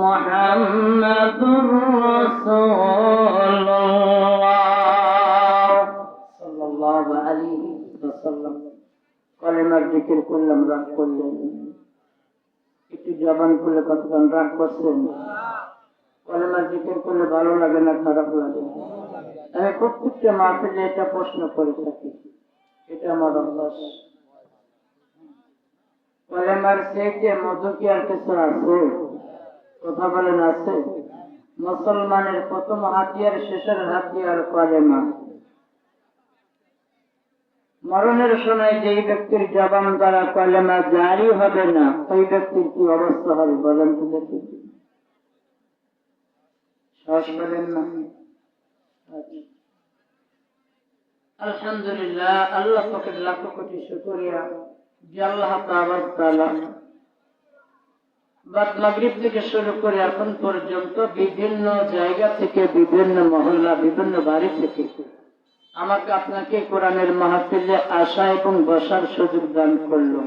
Muhammad জবান খুলে কতক্ষণ রাগ করছেন? কলেমা জিকির করলে ভালো লাগে না খারাপ লাগে? আমি প্রত্যেকটা মাহফিলে এটা প্রশ্ন করে থাকি, এটা আমার অভ্যাস। কলেমার চেয়ে মধু কি আর কিছু আছে? কথা বলেন, আছে? মুসলমানের প্রথম হাতিয়ার, শেষের হাতিয়ার কলেমা। মরণের সময় যেই ব্যক্তির জবান দ্বারা কলেমা জারি হবে না, ওই ব্যক্তির কি অবস্থা হবে বলেন তো দেখি? সাহস করেন না? আলহামদুলিল্লাহ, আল্লাহ পাকের লাখ কোটি শুকরিয়া যে আল্লাহ তাআলা বাদ মাগরিব থেকে শুরু করে এখন পর্যন্ত বিভিন্ন জায়গা থেকে, বিভিন্ন মহল্লা, বিভিন্ন বাড়ি থেকে আমাকে আপনাকে কোরআনের মাহফিলে আসা এবং বসার সুযোগ দান করলো।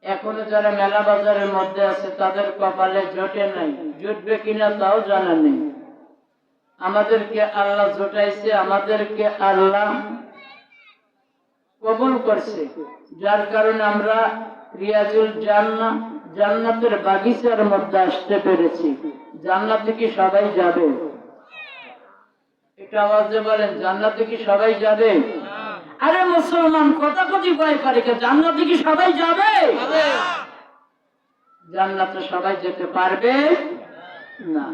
এখনো যারা মেলা বাজারের মধ্যে আছে তাদের কপালে জোটে নাই, জুটবে কিনা তাও জানা নেই। আমাদেরকে আল্লাহ জোটাইছে, আমাদেরকে আল্লাহ কবুল করছে, যার কারণে আমরা রিয়াজুল জান্নাহ, জান্নাতের বাগিচার মধ্যে আসতে পেরেছি। জান্নাতে কি সবাই যাবে? এটা আওয়াজে বলেন, জান্নাতে কি সবাই যাবে? আরে মুসলমান কথা কথি ভয় করে, জান্নাতে কি সবাই যাবে? জান্নাতে সবাই যেতে পারবে না।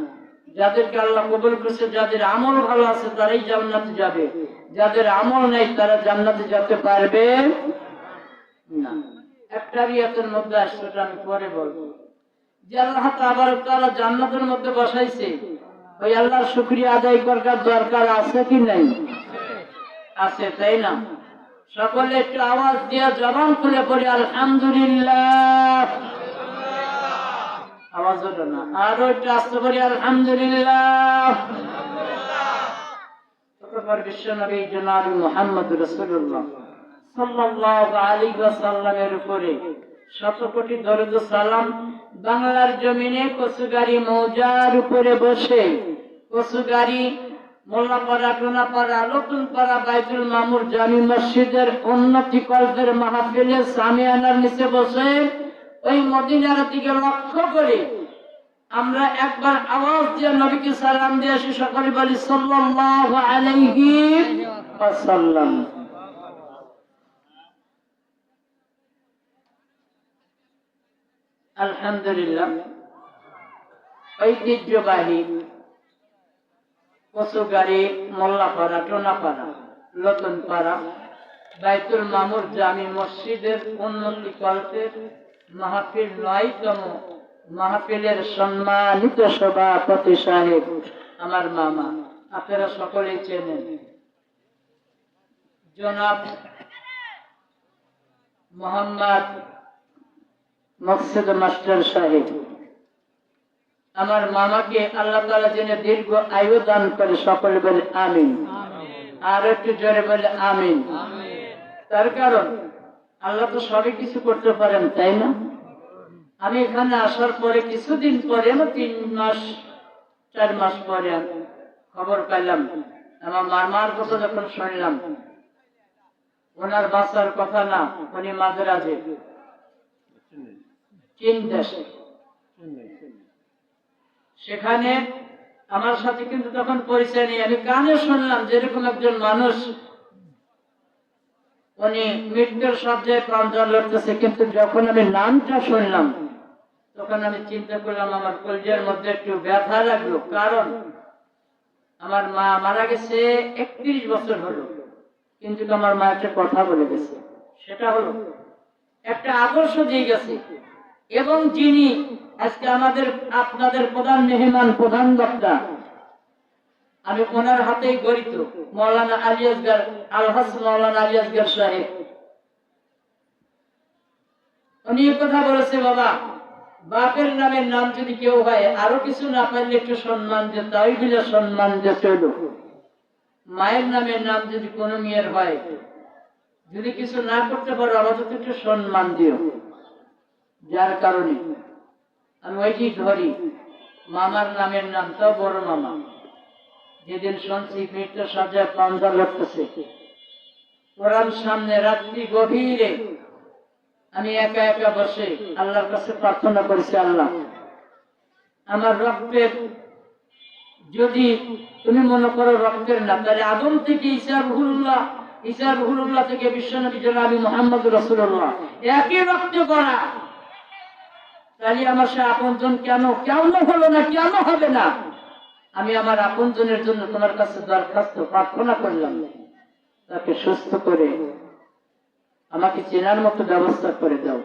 যাদেরকে আল্লাহ কবুল করছে, যাদের আমল ভালো আছে তারাই জান্নাতে যাবে, যাদের আমল নেই তারা জান্নাতে যেতে পারবে না। একটা রিয়াতের মধ্যে আসছে, আমি পরে বলবো, যে আল্লাহ তাআলা জান্নাতের মধ্যে বসাইছে, ওই আল্লাহর শুকরিয়া আদায় করার দরকার আছে কি নাই? আছে, তাই না? সকলে একটু আওয়াজ দিয়ে জবান খুলে পড়ি আলহামদুলিল্লাহ। আওয়াজ হলো না, আরো একটু আসতে পারি আলহামদুলিল্লাহ। বিশ্ব নবী জনাব মুহাম্মদ রাসূলুল্লাহ সাল্লাল্লাহু আলাইহি ওয়াসাল্লামের উপরে শত কোটি দরুদ ও সালাম। বাংলার জমিনে কচুগাড়ি মৌজার উপরে বসে, কচুগাড়ি, মোল্লাপাড়া, টোনাপাড়া, নতুনপাড়া, বাইতুল মামুর জামি মসজিদের উন্নতি কল্পের মাহফিলে সামিয়ানার নিচে বসে ওই মদিনার দিকে লক্ষ্য করে আমরা একবার আওয়াজ দিয়ে নবীকে সালাম দিয়ে আসি। সকলে বলি সাল্লাল্লাহু আলাইহি ওয়াসাল্লাম। আলহামদুলিল্লাহ, ঐতিহ্যবাহী কচুগাড়ি, মোল্লাপাড়া, টোনাপাড়া, নতুনপাড়া, বাইতুল মামুর জামি মসজিদের উন্নতি কল্পের মাহফিল ৯তম মাহফিলের সম্মানিত সভাপতি সাহেব আমার মামা, আপনারা সকলেই চেনেন, জনাব মোহাম্মদ মকসুদ মাস্টার সাহেব। আমার মামাকে আল্লাহ তাআলা যেন দীর্ঘ আয়ু দান করে, সকলে বলে আমিন। আর একটু জোরে বলে আমিন। তার কারণ আল্লাহ তো সবই কিছু করতে পারেন, তাই না? আমি এখানে আসার পরে কিছুদিন পরে, ৩-৪ মাস পরে খবর পাইলাম, আমার মামার কথা যখন শুনলাম, ওনার বাঁচার কথা না, উনি মাদ্রাজে, চীন দেশে, সেখানে আমার সাথে কিন্তু তখন পরিচয় নেই। আমি কানে শুনলাম যেরকম একজন মানুষ, উনি মৃত্যুর শয্যায় প্রাণ লড়তেছে, কিন্তু যখন আমি নামটা শুনলাম তখন আমি চিন্তা করলাম, আমার কলিজার মধ্যে একটু ব্যথা লাগলো। কারণ আমার মা মারা গেছে ৩১ বছর হলো, কিন্তু আমার মা একটা কথা বলে গেছে, সেটা হলো একটা আদর্শ দিয়ে গেছে। এবং যিনি আজকে আমাদের আপনাদের প্রধান মেহমান, প্রধান বক্তা, আমি ওনার হাতেই গড়িত, মৌলানা আলী আসগর, আলহাজ মৌলানা আলী আসগর সাহেব। উনি কথা বলেছে, বাবা, বাপের নামের নাম যদি কেউ হয়, আরো কিছু না পারলে একটু সম্মান যে, তাই দিলে সম্মান যে চল। মায়ের নামের নাম যদি কোনো মেয়ের হয়, যদি কিছু না করতে পারো, আপাতত একটু সম্মান দিও। যার কারণে আমি ওইটি ধরি, মামার নামের নামটাও বড় মামা। যেদিন শুনছি মৃত্যুর শয্যায় প্রাণ লড়তেছে, কোরআন সামনে, রাত্রি গভীরে আমি একা একা বসে আল্লাহর কাছে প্রার্থনা করেছি, আল্লাহ আমার রক্তের যদি তুমি মনে করো রক্তের না, তাহলে আদম থেকে ঈসা রুহুল্লাহ থেকে বিশ্বনবী জনাবি মুহাম্মদ রাসূলুল্লাহ একই রক্তে গড়া, তাহলে আমার সে আপনজন কেন হলো না, কেন হবে না? আমি আমার আপনজনের জন্য তোমার কাছে দরখাস্ত প্রার্থনা করলাম, তাকে সুস্থ করে আমাকে চেনার মতো ব্যবস্থা করে দাও।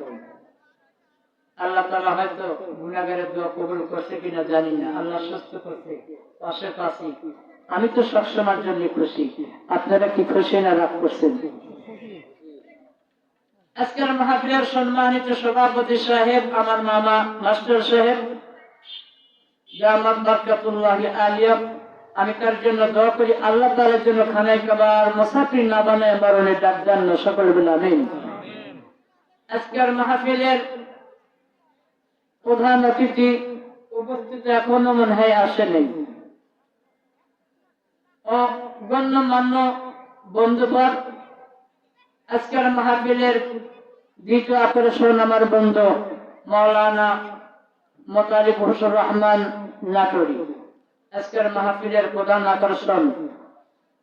আল্লাহ তাআলা হয়তো গুনাহগারের দোয়া কবুল করছে কিনা জানি না, আল্লাহ সুস্থ করছে পাশাপাশি। আমি তো সবসময়ের জন্য খুশি, আপনারা কি খুশি না রাগ করছেন? আজকের মাহফিলের সম্মানিত সভাপতি সাহেব, আমার মামা মাস্টার সাহেব জামাত বরকতুল্লাহ আলিয়া, আমি তার জন্য দোয়া করি আল্লাহ তাআলার জন্য খানায় কাবার মুসাফির না বানায় মরণে ডাক দেন না, সকলে বলে আমিন। আজকের মাহফিলের প্রধান অতিথি উপস্থিত এখনো মনে হয় আসেনি, ও গণ্যমান্য বন্ধুবর, আজকের মাহফিলের দ্বিতীয় আকর্ষণ আমার বন্ধু মাওলানা মোতালিব হোসেন রহমান নাটোরি। আজকের মাহফিলের প্রধান আকর্ষণ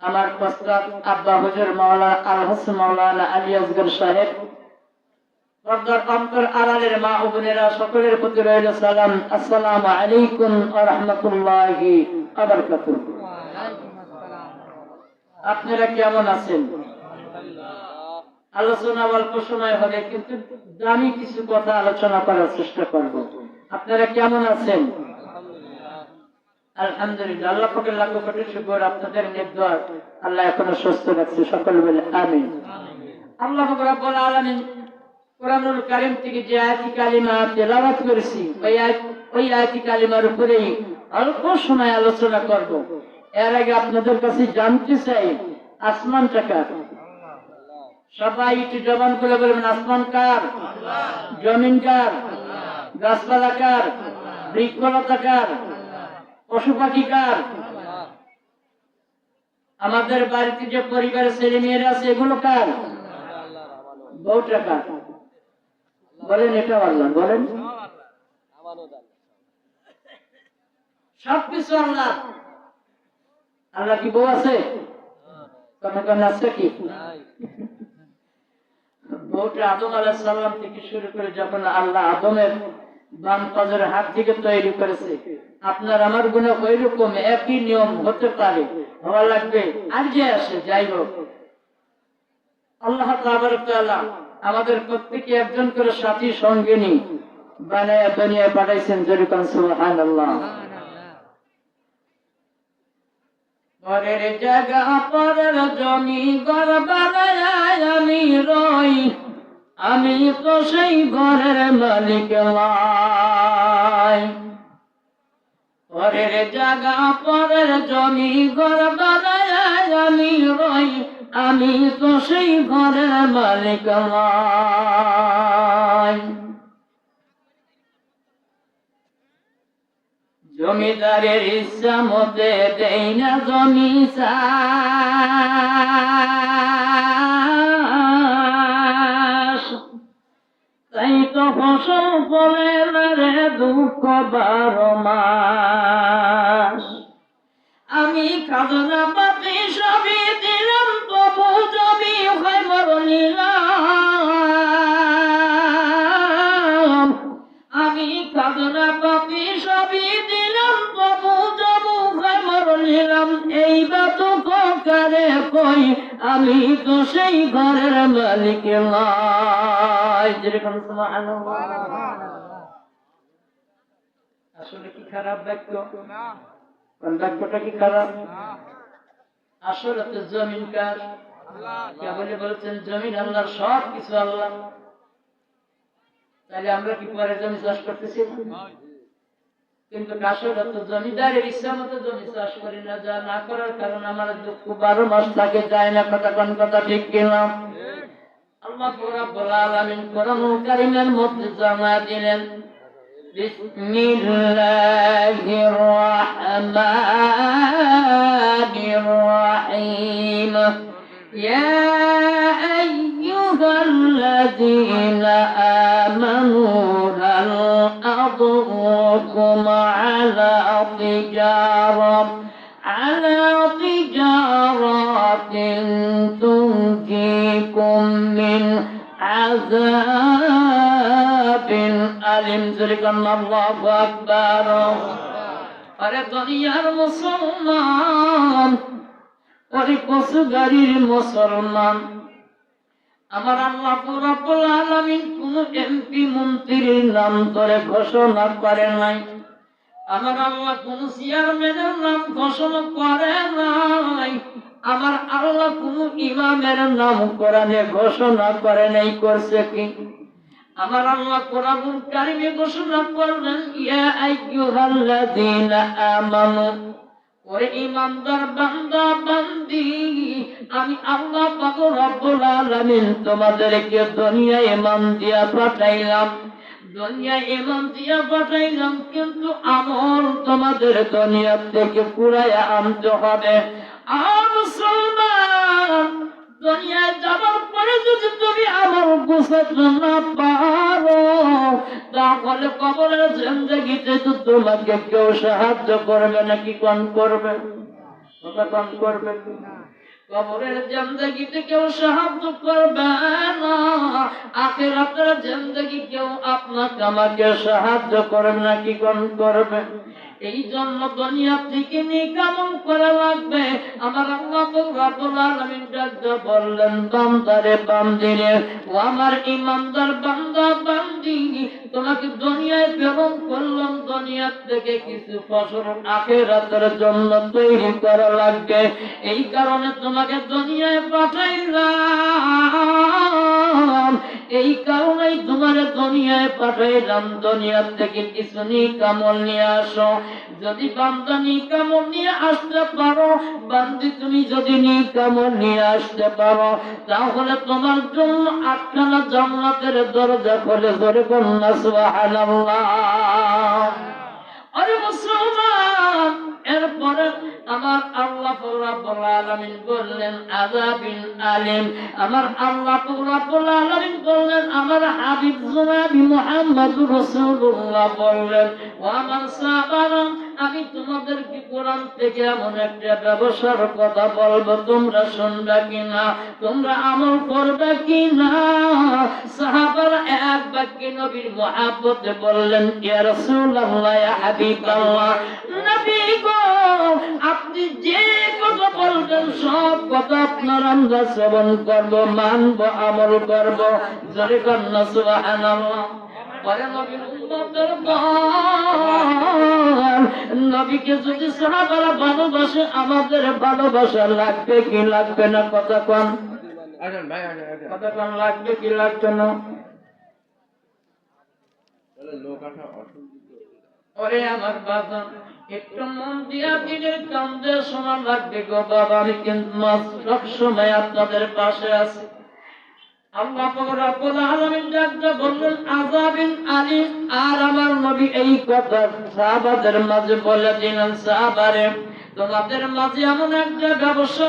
আমার প্রস্তাব আব্বা হুজুর মাওলানা আল হোসেন মাওলানা আলী আসগর সাহেব। পর্দার অন্তর আড়ালের মা ও বোনেরা, সকলের প্রতি রইল সালাম, আসসালামু আলাইকুম ওয়া রাহমাতুল্লাহি ওয়া বারাকাতুহু। আপনারা কেমন আছেন? আলোচনা অল্প সময় হবে, কিন্তু দামি কিছু কথা আলোচনা করার চেষ্টা করব। আপনারা কেমন আছেন? আলহামদুলিল্লাহ, আল্লাহ পাকের লাখ কোটি শুকর, আপনাদের নেক দোয়া আল্লাহ এখনো সুস্থ রাখছে, সকলে বলে আমিন। আল্লাহ পাক রব্বুল আলামিন কোরআনুল কারীম থেকে যে আয়াতি কালিমা তেলাওয়াত করেছি, ওই আয়াতি কালিমার উপরেই অল্প সময় আলোচনা করব। এর আগে আপনাদের কাছে জানতে চাই, আসমানটা কার? সবাই একটু জবান করে বলবেন, আসমান কার? জমিন কার? গাছপালা কার? বৃক্ষলতা কার? পশু পাখি কার? আমাদের বাড়িতে যে পরিবারের ছেলে মেয়েরা আছে এগুলো কার? বউটা কার? বলেন এটা আল্লাহ, বলেন সবকিছু আল্লাহ। আল্লাহ কি বউ আছে? কথা আছে কি? বউটা আদম আলাইহিস সালাম থেকে শুরু করে যখন আল্লাহ আদমের বাম পাজরের হাত থেকে তৈরি করেছে, আপনার আমার গুণে ওই রকম একই নিয়ম হতে পারে, হওয়া লাগবে, আর যে আসে যাই হোক। আল্লাহ তাআলা আমাদের প্রত্যেকে একজন করে সাথী সঙ্গিনী বানায় দুনিয়ায় পাঠাইছেন, যেরকম সুবহানাল্লাহ। পরের জায়গা পরের জমি ঘর বানায় আমি রই, আমি তো সেই ঘরের মালিক নই। পরের জায়গা পরের জমি ঘর বানায় আমি রই, আমি তো সেই ঘরের মালিক নই। জমিদারের ইচ্ছা মতে দেই না জমি চাষ, তাই তো ফসল ফলে না রে দুঃখ 12 মাস। আমি খাজনা পাতি সবই দিলাম, তবু জমি হয় মর নিলাম। আমি খাজনা পাতি সবই দিলাম, তবু জমি হয় মর নিলাম। এই বাতো কারে কই, আমি তো সেই ঘরের মালিক নই। যেরকম সুবহানাল্লাহ। আসলে কি খারাপ বাক্য? বাক্যটা কি খারাপ? আসলে তো জমিন কার? কেবল বলছেন জমিন আল্লাহর, সব কিছু আল্লাহ। তাহলে আমরা কি পরে জমি চাষ করতেছি? কিন্তু আসলে তো জমিদারের ইচ্ছা মতো জমি চাষ করি না, যা না করার কারণ আমার দুঃখ 12 মাস থাকে যায় না। কথা ঠিক কিনা? আল্লাহ রাব্বুল আলামিন কোরআনুল কারীমের মধ্যে জানা দিলেন, বিসমিল্লাহির রাহমানির রাহিম, ইয়া আইয়ুহাল্লাযীনা أدلكم على تجارة تنجيكم من عذاب أليم ذكرنا الله أكبر আরে দুনিয়ার মুসলমান ওরে কসুগারির মুসলমান আমার আল্লাহ রাব্বুল আলামিন কোন এমপি মন্ত্রীর নাম ধরে ঘোষণা করে নাই আমার আল্লাহ কোন চেয়ারম্যানের নাম ঘোষণা করে নাই আমার আল্লাহ কোন ইমামের নাম কোরআনে ঘোষণা করে নাই করছে কি আমার আল্লাহ কোরআনুল কারীমে ঘোষণা করলেন ইয়া আইয়ুহাল্লাযীনা আমানু ওরে ঈমানদার বান্দা বান্দি আমি আল্লাহ পাক রব্বুল আলামিন তোমাদেরকে দুনিয়ায় ঈমান দিয়া পাঠাইলাম কিন্তু আমল তোমাদের দুনিয়া থেকে কুড়াইয়া আনতে হবে আর মুসলমান দুনিয়ায় যাবার পরে যদি তুমি আমল গোছাতে না পারো তাহলে কবরের জিন্দেগিতে তো তোমাকে কেউ সাহায্য করবে নাকি কোন করবে কোন করবে কবরের জিন্দেগিতে কেউ সাহায্য করবে না আখিরাতের জিন্দেগি কেউ আপনাকে আমাকে সাহায্য করবে নাকি কোন করবে এই জন্য দুনিয়া থেকে নেক আমল করা লাগবে আমার আল্লাহ রাব্বুল আলামিন ডাকতে বললেন বান্দারে বান্দিরে ও আমার ঈমানদার বান্দা বান্দি তোমাকে দুনিয়ায় প্রেরণ করলাম দুনিয়া থেকে কিছু ফসল আখিরাতের জন্য তৈরি করা লাগবে এই কারণে তোমাকে দুনিয়ায় পাঠাইলাম এই কারণেই তোমার দুনিয়ায় পাঠাইলাম দুনিয়া থেকে কিছু নেক আমল নিয়ে আসো যদি বান্দা নেক আমল নিয়ে আসতে পারো বান্দি তুমি যদি নেক আমল নিয়ে আসতে পারো তাহলে তোমার জন্য 8খানা জান্নাতের দরজা খুলে ধরে কন্যা সুবহানাল্লাহ আরে মুসলমান এরপরে আমার আল্লাহ রাব্বুল আলামিন বললেন আযাবিন আলিম আমার আল্লাহ রাব্বুল আলামিন বললেন আমার হাবিব জনাবি মুহাম্মদুর রাসূলুল্লাহ বললেন ও আমার সাহাবারা আমি তোমাদেরকে কোরআন থেকে এমন একটা ব্যবসার কথা বলবো তোমরা শুনবে কিনা তোমরা আমল করবে কিনা সাহাবারা এক বাক্যে নবীর মহব্বতে বললেন ইয়া রাসূলুল্লাহ ইয়া হাবিবাল্লাহ নবী গো আপনি যে কথা বলবেন সব কথা আপনার আমরা শ্রবণ করব মানব আমল করব জোরে কন্যা সুবহানাল্লাহ পরে নবীর উম্মতের বল নবীকে যদি সাহাবারা ভালোবাসে আমাদের ভালোবাসা লাগবে কি লাগবে না কথা কোন কথা কোন লাগবে কি লাগবে না ওরে আমার বাবা একটু মন দিয়া দিনের কান্দে শোনা লাগবে গো বাবা আমি কিন্তু সব সময় আপনাদের পাশে আছি আল্লাহ পাক রব্বুল আলামিন ডাকতে বললেন আযাবিন আলিম আর আমার নবী এই কথা সাহাবাদের মাঝে বলে দিলেন সাহাবারে তোমাদের মাঝে এমন একটা ব্যবসা